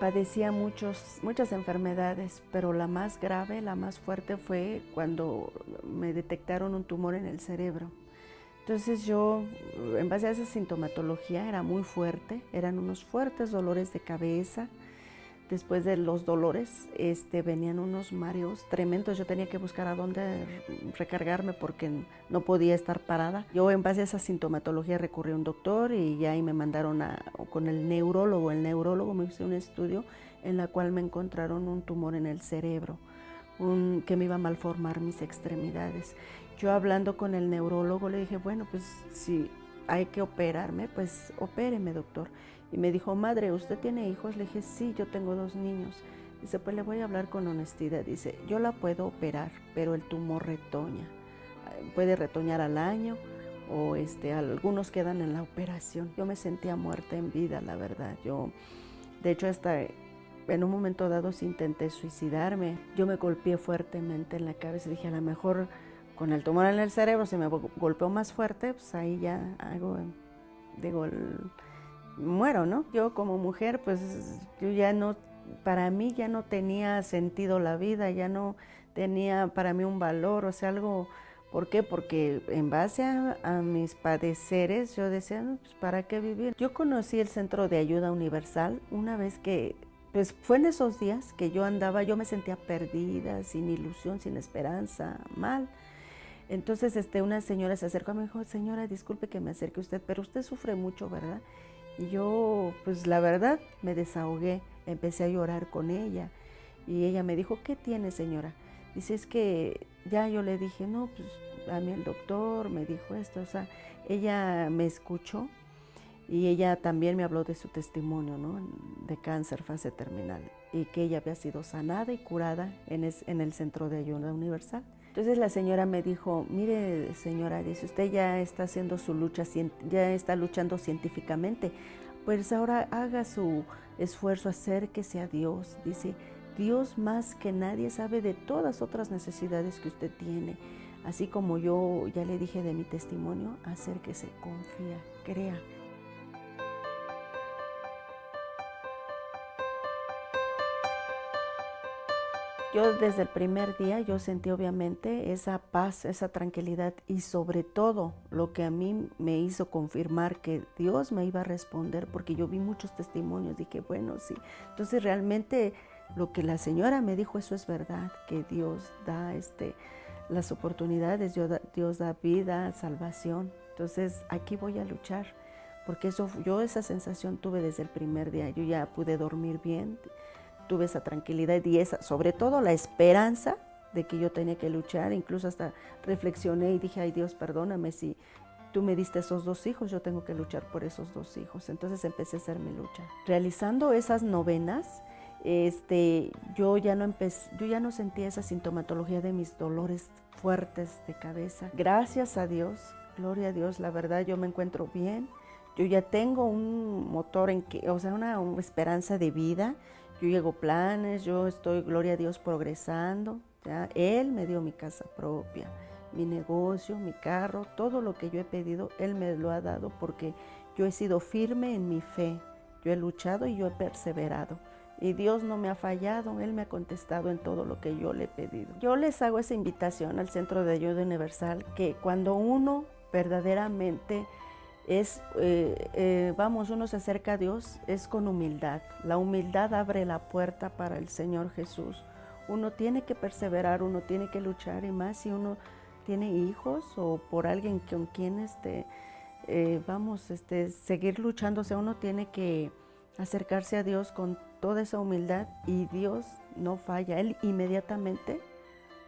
padecía muchas enfermedades, pero la más grave, la más fuerte fue cuando me detectaron un tumor en el cerebro. Entonces yo, en base a esa sintomatología, era muy fuerte, eran unos fuertes dolores de cabeza. Después de los dolores, venían unos mareos tremendos. Yo tenía que buscar a dónde recargarme porque no podía estar parada. Yo, en base a esa sintomatología, recurrí a un doctor y ya ahí me mandaron con el neurólogo. El neurólogo me hizo un estudio en la cual me encontraron un tumor en el cerebro, que me iba a malformar mis extremidades. Yo, hablando con el neurólogo, le dije, bueno, pues si hay que operarme, pues opéreme, doctor. Y me dijo, madre, ¿usted tiene hijos? Le dije, sí, yo tengo 2 niños. Dice, pues le voy a hablar con honestidad. Dice, yo la puedo operar, pero el tumor retoña. Puede retoñar al año o algunos quedan en la operación. Yo me sentía muerta en vida, la verdad. De hecho, hasta en un momento dado sí intenté suicidarme. Yo me golpeé fuertemente en la cabeza y dije, a lo mejor con el tumor en el cerebro, si me golpeó más fuerte, pues ahí ya muero, ¿no? Yo como mujer, pues yo ya no, para mí ya no tenía sentido la vida, ya no tenía para mí un valor, o sea, algo. ¿Por qué? Porque en base a mis padeceres yo decía, no, pues ¿para qué vivir? Yo conocí el Centro de Ayuda Universal una vez que, pues fue en esos días que yo me sentía perdida, sin ilusión, sin esperanza, mal. Entonces una señora se acercó y me dijo, señora, disculpe que me acerque a usted, pero usted sufre mucho, ¿verdad? Y yo, pues la verdad, me desahogué, empecé a llorar con ella. Y ella me dijo, ¿qué tiene, señora? Dice, es que ya yo le dije, no, pues a mí el doctor me dijo esto, o sea, ella me escuchó y ella también me habló de su testimonio, ¿no? De cáncer fase terminal y que ella había sido sanada y curada en el Centro de Ayuda Universal. Entonces la señora me dijo, mire señora, dice, usted ya está haciendo su lucha, ya está luchando científicamente, pues ahora haga su esfuerzo, acérquese a Dios. Dice, Dios más que nadie sabe de todas otras necesidades que usted tiene. Así como yo ya le dije de mi testimonio, acérquese, confía, crea. Yo desde el primer día yo sentí obviamente esa paz, esa tranquilidad y sobre todo lo que a mí me hizo confirmar que Dios me iba a responder, porque yo vi muchos testimonios, dije, bueno, sí. Entonces realmente lo que la señora me dijo, eso es verdad, que Dios da las oportunidades, Dios da vida, salvación. Entonces aquí voy a luchar, porque yo esa sensación tuve desde el primer día, yo ya pude dormir bien. Tuve esa tranquilidad y sobre todo la esperanza de que yo tenía que luchar. Incluso hasta reflexioné y dije, ay Dios, perdóname, si tú me diste esos 2 hijos, yo tengo que luchar por esos 2 hijos. Entonces empecé a hacer mi lucha. Realizando esas novenas, yo ya no sentía esa sintomatología de mis dolores fuertes de cabeza. Gracias a Dios, gloria a Dios, la verdad yo me encuentro bien. Yo ya tengo un motor una esperanza de vida. Yo llego planes, yo estoy, gloria a Dios, progresando. ¿Ya? Él me dio mi casa propia, mi negocio, mi carro, todo lo que yo he pedido, Él me lo ha dado porque yo he sido firme en mi fe. Yo he luchado y yo he perseverado. Y Dios no me ha fallado, Él me ha contestado en todo lo que yo le he pedido. Yo les hago esa invitación al Centro de Ayuda Universal, que cuando uno verdaderamente uno se acerca a Dios, es con humildad. La humildad abre la puerta para el Señor Jesús. Uno tiene que perseverar, uno tiene que luchar, y más si uno tiene hijos o por alguien con quien seguir luchando. O sea, uno tiene que acercarse a Dios con toda esa humildad y Dios no falla, Él inmediatamente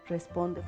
responde.